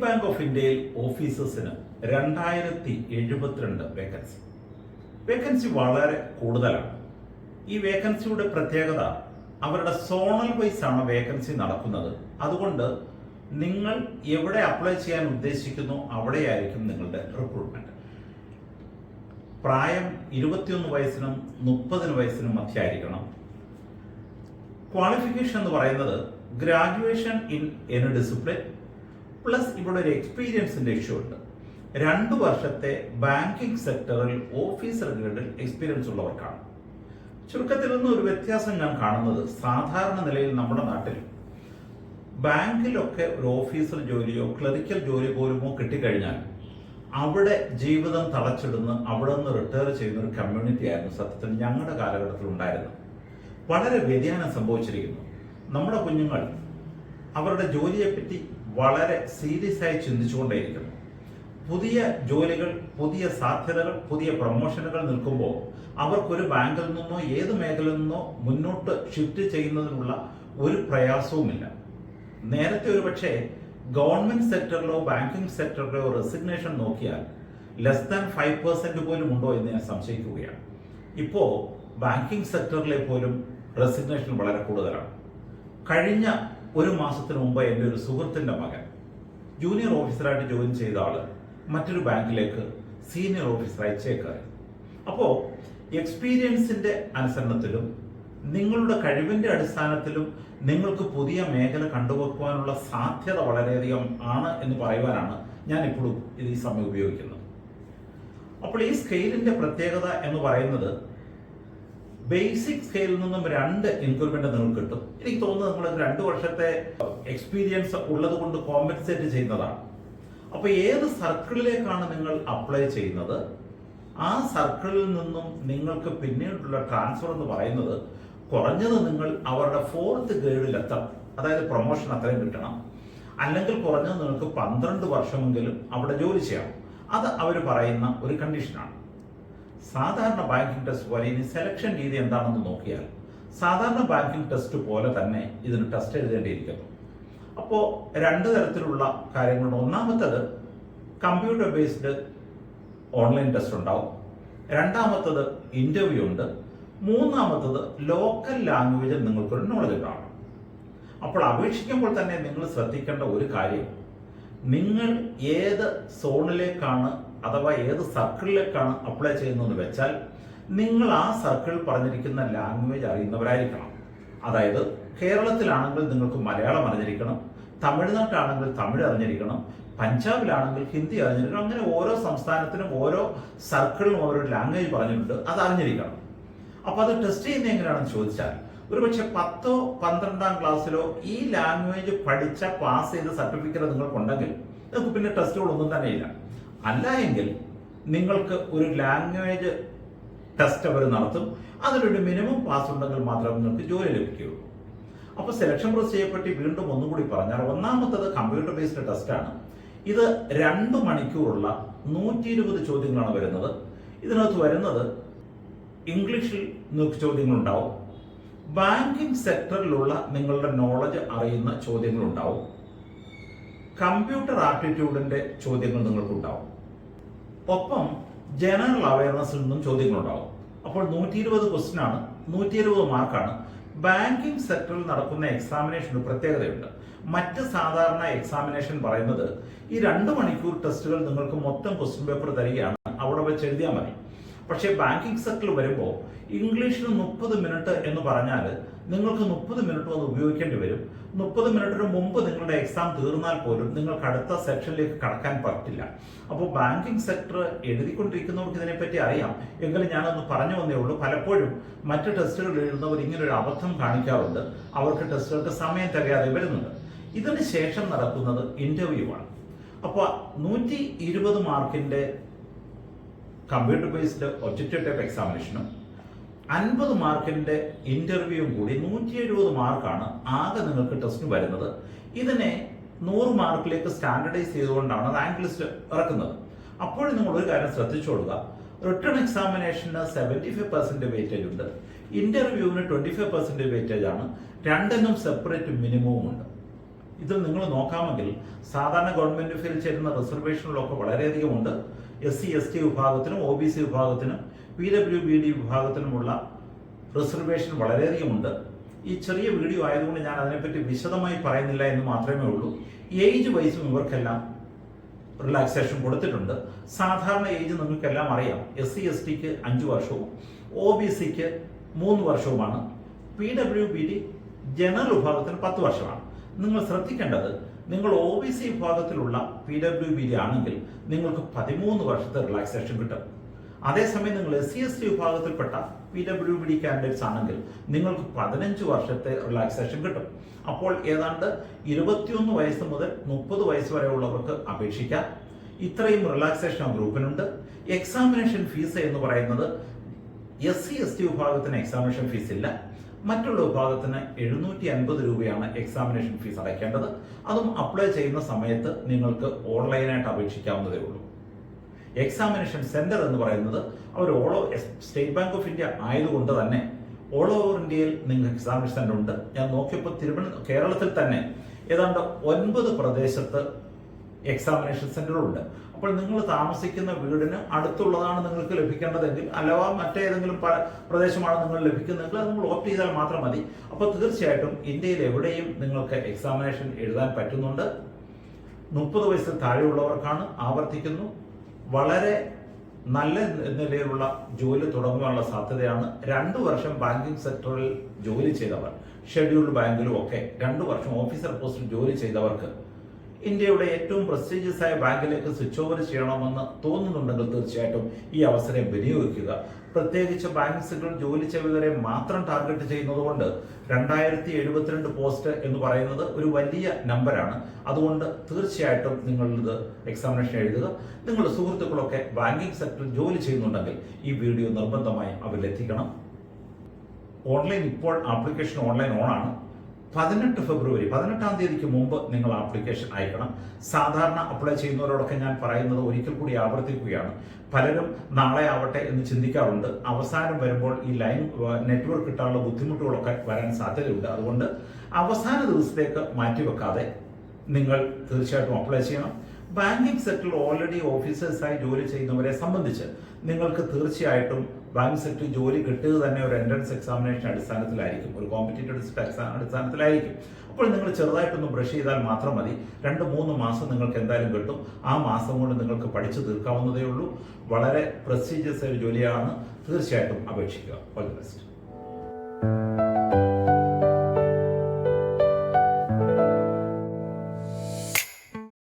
Bank of ഇന്ത്യയിൽ ഓഫീസേഴ്സിന് 2072 vacancy വളരെ കൂടുതലാണ്. ഈ വേക്കൻസിയുടെ പ്രത്യേകത അവരുടെ സോണൽ വൈസ് ആണ് വേക്കൻസി നടക്കുന്നത്. അതുകൊണ്ട് നിങ്ങൾ എവിടെ അപ്ലൈ ചെയ്യാൻ ഉദ്ദേശിക്കുന്നു അവിടെയായിരിക്കും നിങ്ങളുടെ റിക്രൂട്ട്മെന്റ്. പ്രായം 21 വയസ്സിനും 30 വയസ്സിനും മധ്യയായിരിക്കണം. ക്വാളിഫിക്കേഷൻ എന്ന് പറയുന്നത് graduation in any discipline plus ഇവിടെ ഒരു എക്സ്പീരിയൻസിന്റെ ഇഷ്യൂ ഉണ്ട്. 2 വർഷത്തെ ബാങ്കിങ് സെക്ടറിൽ ഓഫീസർ ഗ്രേഡിൽ എക്സ്പീരിയൻസ് ഉള്ളവർക്കാണ്. ചുരുക്കത്തിൽ നിന്ന് ഒരു വ്യത്യാസം ഞാൻ കാണുന്നത്, സാധാരണ നിലയിൽ നമ്മുടെ നാട്ടിൽ ബാങ്കിലൊക്കെ ഒരു ഓഫീസർ ജോലിയോ ക്ലറിക്കൽ ജോലി പോലുമോ കിട്ടിക്കഴിഞ്ഞാൽ അവിടെ ജീവിതം തളച്ചിടുന്ന അവിടെ നിന്ന് റിട്ടയർ ചെയ്യുന്ന ഒരു കമ്മ്യൂണിറ്റി ആയിരുന്നു സത്യത്തിൽ ഞങ്ങളുടെ കാലഘട്ടത്തിൽ ഉണ്ടായിരുന്നത്. വളരെ വ്യതിയാനം സംഭവിച്ചിരിക്കുന്നു. നമ്മുടെ കുഞ്ഞുങ്ങൾ അവരുടെ ജോലിയെപ്പറ്റി വളരെ സീരിയസ് ആയി ചിന്തിച്ചുകൊണ്ടേയിരിക്കുന്നു. പുതിയ ജോലികൾ, പുതിയ സാധ്യതകൾ, പുതിയ പ്രൊമോഷനുകൾ നിൽക്കുമ്പോൾ അവർക്കൊരു ബാങ്കിൽ നിന്നോ ഏത് മേഖലയിൽ നിന്നോ മുന്നോട്ട് ഷിഫ്റ്റ് ചെയ്യുന്നതിനുള്ള ഒരു പ്രയാസവുമില്ല. നേരത്തെ ഒരു പക്ഷേ ഗവൺമെന്റ് സെക്ടറിലോ ബാങ്കിങ് സെക്ടറിലോ റെസിഗ്നേഷൻ നോക്കിയാൽ ലെസ് ദാൻ 5% പോലും ഉണ്ടോ എന്ന് ഞാൻ സംശയിക്കുകയാണ്. ഇപ്പോൾ ബാങ്കിങ് സെക്ടറിലെ പോലും റെസിഗ്നേഷൻ വളരെ കൂടുതലാണ്. കഴിഞ്ഞ ഒരു മാസത്തിന് മുമ്പ് എൻ്റെ ഒരു സുഹൃത്തിൻ്റെ മകൻ ജൂനിയർ ഓഫീസറായിട്ട് ജോയിൻ ചെയ്ത ആള് മറ്റൊരു ബാങ്കിലേക്ക് സീനിയർ ഓഫീസറായി ചേക്കേറി. അപ്പോൾ എക്സ്പീരിയൻസിന്റെ അനുസരണത്തിലും നിങ്ങളുടെ കഴിവിന്റെ അടിസ്ഥാനത്തിലും നിങ്ങൾക്ക് പുതിയ മേഖല കണ്ടുവെക്കുവാനുള്ള സാധ്യത വളരെയധികം ആണ് എന്ന് പറയുവാനാണ് ഞാൻ ഇപ്പോഴും ഈ സമയം ഉപയോഗിക്കുന്നത്. അപ്പോൾ ഈ സ്കെയിലിന്റെ പ്രത്യേകത എന്ന് പറയുന്നത് ബേസിക് സ്കെയിലിൽ നിന്നും 2 ഇൻക്രിമെന്റ് നിങ്ങൾക്ക് കിട്ടും. എനിക്ക് തോന്നുന്നത് നിങ്ങൾ 2 വർഷത്തെ എക്സ്പീരിയൻസ് ഉള്ളത് കൊണ്ട് കോമ്പൻസേറ്റ് ചെയ്യുന്നതാണ്. അപ്പൊ ഏത് സർക്കിളിലേക്കാണ് നിങ്ങൾ അപ്ലൈ ചെയ്യുന്നത്, ആ സർക്കിളിൽ നിന്നും നിങ്ങൾക്ക് പിന്നീടുള്ള ട്രാൻസ്ഫർ എന്ന് പറയുന്നത് കുറഞ്ഞത് നിങ്ങൾ അവരുടെ 4th ഗ്രേഡിൽ എത്തണം. അതായത് പ്രൊമോഷൻ അത്രയും കിട്ടണം. അല്ലെങ്കിൽ കുറഞ്ഞത് നിങ്ങൾക്ക് 12 വർഷമെങ്കിലും അവിടെ ജോലി ചെയ്യണം. അത് അവർ പറയുന്ന ഒരു കണ്ടീഷനാണ്. സാധാരണ ബാങ്കിങ് ടെസ്റ്റ് പോലെ ഇനി സെലക്ഷൻ രീതി എന്താണെന്ന് നോക്കിയാൽ സാധാരണ ബാങ്കിങ് ടെസ്റ്റ് പോലെ തന്നെ ഇതിന് ടെസ്റ്റ് എഴുതേണ്ടിയിരിക്കുന്നു. അപ്പോൾ 2 തരത്തിലുള്ള കാര്യങ്ങളുണ്ട്. ഒന്നാമത്തേത് കമ്പ്യൂട്ടർ ബേസ്ഡ് ഓൺലൈൻ ടെസ്റ്റ് ഉണ്ടാവും. രണ്ടാമത്തത് ഇന്റർവ്യൂ ഉണ്ട്. മൂന്നാമത്തത് ലോക്കൽ ലാംഗ്വേജിൽ നിങ്ങൾക്കൊരു നോളജ് ഉണ്ടാവണം. അപ്പോൾ അപേക്ഷിക്കുമ്പോൾ തന്നെ നിങ്ങൾ ശ്രദ്ധിക്കേണ്ട ഒരു കാര്യം, നിങ്ങൾ ഏത് സോണിലേക്കാണ് അഥവാ ഏത് സർക്കിളിലേക്കാണ് അപ്ലൈ ചെയ്യുന്നതെന്ന് വെച്ചാൽ നിങ്ങൾ ആ സർക്കിൾ പറഞ്ഞിരിക്കുന്ന ലാംഗ്വേജ് അറിയുന്നവരായിരിക്കണം. അതായത് കേരളത്തിലാണെങ്കിൽ നിങ്ങൾക്ക് മലയാളം അറിഞ്ഞിരിക്കണം, തമിഴ്നാട്ടിലാണെങ്കിൽ തമിഴ് അറിഞ്ഞിരിക്കണം, പഞ്ചാബിലാണെങ്കിൽ ഹിന്ദി അറിഞ്ഞിരിക്കണം. അങ്ങനെ ഓരോ സംസ്ഥാനത്തിനും ഓരോ സർക്കിളിനും ഓരോ ലാംഗ്വേജ് പറഞ്ഞിട്ടുണ്ട്, അത് അറിഞ്ഞിരിക്കണം. അപ്പൊ അത് ടെസ്റ്റ് ചെയ്യുന്നത് എങ്ങനെയാണെന്ന് ചോദിച്ചാൽ ഒരുപക്ഷെ 10ഓ 12ആം ക്ലാസ്സിലോ ഈ ലാംഗ്വേജ് പഠിച്ച പാസ് ചെയ്ത സർട്ടിഫിക്കറ്റ് നിങ്ങൾക്കുണ്ടെങ്കിൽ നിങ്ങൾക്ക് പിന്നെ ടെസ്റ്റുകളൊന്നും തന്നെ ഇല്ല. അല്ല എങ്കിൽ നിങ്ങൾക്ക് ഒരു ലാംഗ്വേജ് ടെസ്റ്റ് അവർ നടത്തും. അതിലൊരു മിനിമം പാസ് ഉണ്ടെങ്കിൽ മാത്രമേ നിങ്ങൾക്ക് ജോലി ലഭിക്കുകയുള്ളൂ. അപ്പൊ സെലക്ഷൻ പ്രോസസ് ചെയ്യപ്പെട്ട് വീണ്ടും ഒന്നുകൂടി പറഞ്ഞാൽ, ഒന്നാമത്തത് കമ്പ്യൂട്ടർ ബേസ്ഡ് ടെസ്റ്റാണ്. ഇത് 2 മണിക്കൂറുള്ള 120 ചോദ്യങ്ങളാണ് വരുന്നത്. ഇതിനകത്ത് വരുന്നത് ഇംഗ്ലീഷിൽ ചോദ്യങ്ങളുണ്ടാവും, ബാങ്കിങ് സെക്ടറിലുള്ള നിങ്ങളുടെ നോളജ് അറിയുന്ന ചോദ്യങ്ങളുണ്ടാവും, കമ്പ്യൂട്ടർ ആപ്റ്റിറ്റ്യൂഡിന്റെ ചോദ്യങ്ങൾ നിങ്ങൾക്കുണ്ടാവും, ഒപ്പം ജനറൽ അവയർനെസ്സിൽ നിന്നും ചോദ്യങ്ങളുണ്ടാവും. അപ്പോൾ 120 ക്വസ്റ്റ്യൻ ആണ്, 120 മാർക്കാണ്. ബാങ്കിങ് സെക്ടറിൽ നടക്കുന്ന എക്സാമിനേഷന് പ്രത്യേകതയുണ്ട്. മറ്റ് സാധാരണ എക്സാമിനേഷൻ പറയുന്നത് ഈ 2 മണിക്കൂർ ടെസ്റ്റുകൾ നിങ്ങൾക്ക് മൊത്തം ക്വസ്റ്റ്യൻ പേപ്പർ തരികയാണ്, അവിടെ വെച്ച് എഴുതിയാൽ മതി. പക്ഷേ ബാങ്കിങ് സെക്ടറിൽ വരുമ്പോൾ ഇംഗ്ലീഷിന് 30 മിനിറ്റ് എന്ന് പറഞ്ഞാൽ നിങ്ങൾക്ക് 30 മിനിറ്റ് അത് ഉപയോഗിക്കേണ്ടി വരും. 30 മിനിറ്റിന് മുമ്പ് നിങ്ങളുടെ എക്സാം തീർന്നാൽ പോലും നിങ്ങൾക്ക് അടുത്ത സെക്ഷനിലേക്ക് കടക്കാൻ പറ്റില്ല. അപ്പോൾ ബാങ്കിങ് സെക്ടർ എഴുതിക്കൊണ്ടിരിക്കുന്നവർക്ക് ഇതിനെപ്പറ്റി അറിയാം. എങ്കിലും ഞാനൊന്ന് പറഞ്ഞു വന്നേ ഉള്ളൂ. പലപ്പോഴും മറ്റ് ടെസ്റ്റുകൾ എഴുതുന്നവർ ഇങ്ങനൊരു അബദ്ധം കാണിക്കാറുണ്ട്. അവർക്ക് ടെസ്റ്റുകൾക്ക് സമയം തികയാതെ വരുന്നുണ്ട്. ഇതിന് ശേഷം നടക്കുന്നത് ഇന്റർവ്യൂ ആണ്. അപ്പോൾ 120 മാർക്കിന്റെ കമ്പ്യൂട്ടർ ബേസ്ഡ് ഒബ്ജക്റ്റീവ് ടൈപ്പ് എക്സാമിനേഷനും 50 മാർക്കിന്റെ ഇന്റർവ്യൂവും കൂടി 170 മാർക്കാണ് ആകെ നിങ്ങൾക്ക് ടെസ്റ്റിന് വരുന്നത്. ഇതിനെ 100 മാർക്കിലേക്ക് സ്റ്റാൻഡർഡൈസ് ചെയ്തുകൊണ്ടാണ് റാങ്ക് ലിസ്റ്റ് ഇറക്കുന്നത്. അപ്പോഴും നിങ്ങൾ ഒരു കാര്യം ശ്രദ്ധിച്ചോളുക, റിട്ടേൺ എക്സാമിനേഷന് 75% വെയിറ്റേജ് ഉണ്ട്, ഇന്റർവ്യൂവിന് 25% വെയിറ്റേജ് ആണ്. രണ്ടിനും സെപ്പറേറ്റ് മിനിമവും ഉണ്ട്. ഇതിൽ നിങ്ങൾ നോക്കാമെങ്കിൽ സാധാരണ ഗവൺമെന്റ് ഫീൽ ചേരുന്ന റിസർവേഷനിലൊക്കെ വളരെയധികം ഉണ്ട്. SC/ST വിഭാഗത്തിനും OBC വിഭാഗത്തിനും PWBD വിഭാഗത്തിനുമുള്ള റിസർവേഷൻ വളരെയധികമുണ്ട്. ഈ ചെറിയ വീഡിയോ ആയതുകൊണ്ട് ഞാൻ അതിനെപ്പറ്റി വിശദമായി പറയുന്നില്ല എന്ന് മാത്രമേ ഉള്ളൂ. ഏജ് വൈസും ഇവർക്കെല്ലാം റിലാക്സേഷൻ കൊടുത്തിട്ടുണ്ട്. സാധാരണ ഏജ് നിങ്ങൾക്കെല്ലാം അറിയാം. SC/STക്ക് 5 വർഷവും OBCക്ക് 3 വർഷവുമാണ്. PWBD ജനറൽ വിഭാഗത്തിന് 10 വർഷമാണ്. നിങ്ങൾ ശ്രദ്ധിക്കേണ്ടത്, നിങ്ങൾ OBC വിഭാഗത്തിലുള്ള PWBD ആണെങ്കിൽ നിങ്ങൾക്ക് 13 വർഷത്തെ റിലാക്സേഷൻ കിട്ടും. അതേസമയം നിങ്ങൾ SC/ST വിഭാഗത്തിൽപ്പെട്ട PWBD കാൻഡിഡേറ്റ്സ് ആണെങ്കിൽ നിങ്ങൾക്ക് 15 വർഷത്തെ റിലാക്സേഷൻ കിട്ടും. അപ്പോൾ ഏതാണ്ട് 21 വയസ്സ് മുതൽ 30 വയസ്സ് വരെ ഉള്ളവർക്ക് അപേക്ഷിക്കാം. ഇത്രയും റിലാക്സേഷൻ ആ ഗ്രൂപ്പിനുണ്ട്. എക്സാമിനേഷൻ ഫീസ് എന്ന് പറയുന്നത് SC/ST വിഭാഗത്തിന് എക്സാമിനേഷൻ ഫീസ് ഇല്ല. മറ്റുള്ള വിഭാഗത്തിന് 750 രൂപയാണ് എക്സാമിനേഷൻ ഫീസ് അടയ്ക്കേണ്ടത്. അതും അപ്ലൈ ചെയ്യുന്ന സമയത്ത് നിങ്ങൾക്ക് ഓൺലൈനായിട്ട് അപേക്ഷിക്കാവുന്നതേ ഉള്ളൂ. എക്സാമിനേഷൻ സെന്റർ എന്ന് പറയുന്നത് അവർ സ്റ്റേറ്റ് ബാങ്ക് ഓഫ് ഇന്ത്യ ആയതുകൊണ്ട് തന്നെ ഓൾ ഓവർ ഇന്ത്യയിൽ നിങ്ങൾക്ക് എക്സാമിനേഷൻ സെന്റർ ഉണ്ട്. ഞാൻ നോക്കിയപ്പോൾ കേരളത്തിൽ തന്നെ ഏതാണ്ട് 9 പ്രദേശത്ത് എക്സാമിനേഷൻ സെന്ററുണ്ട്. അപ്പോൾ നിങ്ങൾ താമസിക്കുന്ന വീടിന് അടുത്തുള്ളതാണ് നിങ്ങൾക്ക് ലഭിക്കേണ്ടതെങ്കിൽ, അഥവാ മറ്റേതെങ്കിലും പ്രദേശമാണ് നിങ്ങൾ ലഭിക്കുന്നതെങ്കിൽ അത് നിങ്ങൾ ഓപ്റ്റ് ചെയ്താൽ മാത്രം മതി. അപ്പോൾ തീർച്ചയായിട്ടും ഇന്ത്യയിൽ എവിടെയും നിങ്ങൾക്ക് എക്സാമിനേഷൻ എഴുതാൻ പറ്റുന്നുണ്ട്. 30 വയസ്സിൽ താഴെയുള്ളവർക്കാണ്. ആവർത്തിക്കുന്നു, വളരെ നല്ല നിലയിലുള്ള ജോലി തുടങ്ങുവാനുള്ള സാധ്യതയാണ്. 2 വർഷം ബാങ്കിങ് സെക്ടറിൽ ജോലി ചെയ്തവർ, ഷെഡ്യൂൾഡ് ബാങ്കിലും ഒക്കെ 2 വർഷം ഓഫീസർ പോസ്റ്റിൽ ജോലി ചെയ്തവർക്ക് ഇന്ത്യയുടെ ഏറ്റവും പ്രസ്റ്റീജിയസ് ആയ ബാങ്കിലേക്ക് സ്വിച്ച് ഓവർ ചെയ്യണമെന്ന് തോന്നുന്നുണ്ടെങ്കിൽ തീർച്ചയായിട്ടും ഈ അവസരം വിനിയോഗിക്കുക. പ്രത്യേകിച്ച് ബാങ്കിങ് സെക്ടറിൽ ജോലി ചെയ്തവരെ മാത്രം ടാർഗറ്റ് ചെയ്യുന്നതുകൊണ്ട് 2072 പോസ്റ്റ് എന്ന് പറയുന്നത് ഒരു വലിയ നമ്പറാണ്. അതുകൊണ്ട് തീർച്ചയായിട്ടും നിങ്ങളിത് എക്സാമിനേഷൻ എഴുതുക. നിങ്ങളുടെ സുഹൃത്തുക്കളൊക്കെ ബാങ്കിങ് സെക്ടറിൽ ജോലി ചെയ്യുന്നുണ്ടെങ്കിൽ ഈ വീഡിയോ നിർബന്ധമായും അവരിലെത്തിക്കണം. ഓൺലൈൻ ഇപ്പോൾ ആപ്ലിക്കേഷൻ ഓൺലൈൻ ഓണാണ്. 18 ഫെബ്രുവരി 18-ാം തീയതിക്ക് മുമ്പ് നിങ്ങൾ ആപ്ലിക്കേഷൻ അയക്കണം. സാധാരണ അപ്ലൈ ചെയ്യുന്നവരോടൊക്കെ ഞാൻ പറയുന്നത് ഒരിക്കൽ കൂടി ആവർത്തിക്കുകയാണ്. പലരും നാളെ ആവട്ടെ എന്ന് ചിന്തിക്കാറുണ്ട്. അവസാനം വരുമ്പോൾ ഈ ലൈൻ നെറ്റ്വർക്ക് കിട്ടാനുള്ള ബുദ്ധിമുട്ടുകളൊക്കെ വരാൻ സാധ്യതയുണ്ട്. അതുകൊണ്ട് അവസാന ദിവസത്തേക്ക് മാറ്റിവെക്കാതെ നിങ്ങൾ തീർച്ചയായിട്ടും അപ്ലൈ ചെയ്യണം. ബാങ്കിങ് സെക്ടറിൽ ഓൾറെഡി ഓഫീസേഴ്സായി ജോലി ചെയ്യുന്നവരെ സംബന്ധിച്ച് നിങ്ങൾക്ക് തീർച്ചയായിട്ടും ബാങ്ക് സെക്ടറിൽ ജോലി കിട്ടുക തന്നെ ഒരു എൻട്രൻസ് എക്സാമിനേഷൻ അടിസ്ഥാനത്തിലായിരിക്കും, ഒരു കോമ്പറ്റീറ്റീവ് അടിസ്ഥാനത്തിലായിരിക്കും. അപ്പോൾ നിങ്ങൾ ചെറുതായിട്ടൊന്ന് ബ്രഷ് ചെയ്താൽ മാത്രം മതി. 2-3 മാസം നിങ്ങൾക്ക് എന്തായാലും കിട്ടും. ആ മാസം കൊണ്ട് നിങ്ങൾക്ക് പഠിച്ചു തീർക്കാവുന്നതേ ഉള്ളൂ. വളരെ പ്രസ്റ്റീജിയസ് ആയ ജോലിയാണ്. തീർച്ചയായിട്ടും അപേക്ഷിക്കുക. All the best.